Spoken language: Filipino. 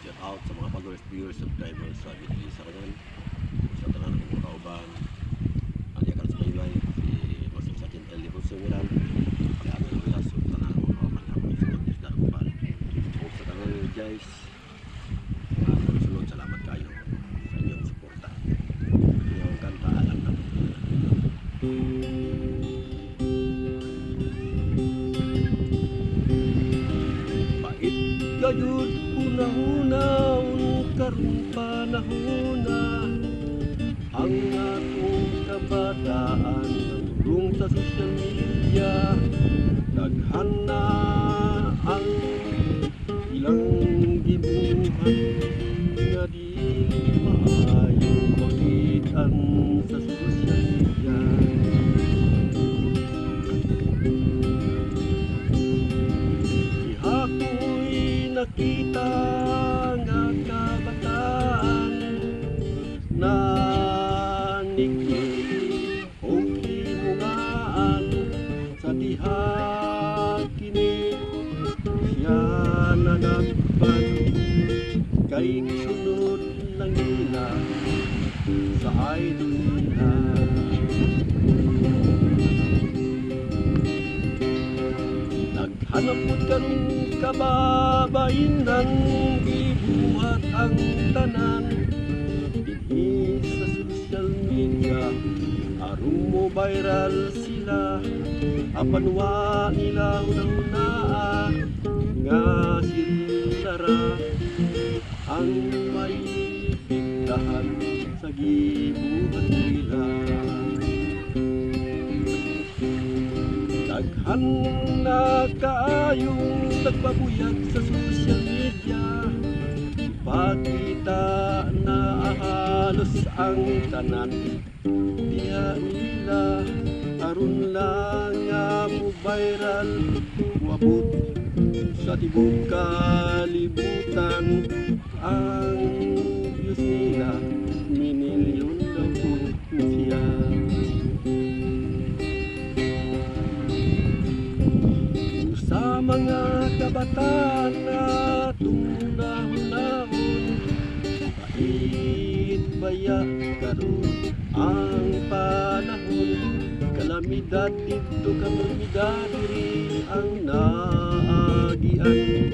Shout out sa mga followers, viewers, subscribers sa video sa kanan. Sa tanan ng mga kauban. Anya Carlos Baybay, si Master Sergeant L. Defonso Miran. Kaya ano yung laso, tanan ng mga kauban na mga sunod is darupan. O sa tanan ng guys, sunod, salamat kayo sa inyong suporta. Yung kanta alam na. Bait gayud una-unaon karong panahona, ang atong kabataan nagdurong sa social media. Daghan na ang ilang gibuhat nga di maayong makitaan sa social media. Ihako'y nakita nga kabataan na nigli o himungaan sa diha kini siya nanagpan kay sunod lang nila sa idol nila. Naghanap po karong kababainan, gibuhat ang tanan dinhi sa social media. Aron mo viral sila, apan wa nila una-una nga sila ra ang may pigdahan sa gibuhat nila. Daghan na kaayong nagpabuyag sa social media, ipakita na halos ang tanan diha nila. Aron lang nga mo viral, wabot sa tibok kalibutan. Ang views nila minilyon daw po siya. Sa mga kabataan na tunahon-nahon, bait baya karon ang panahon. Kalamidad dito, kalamidad diri ang naagian.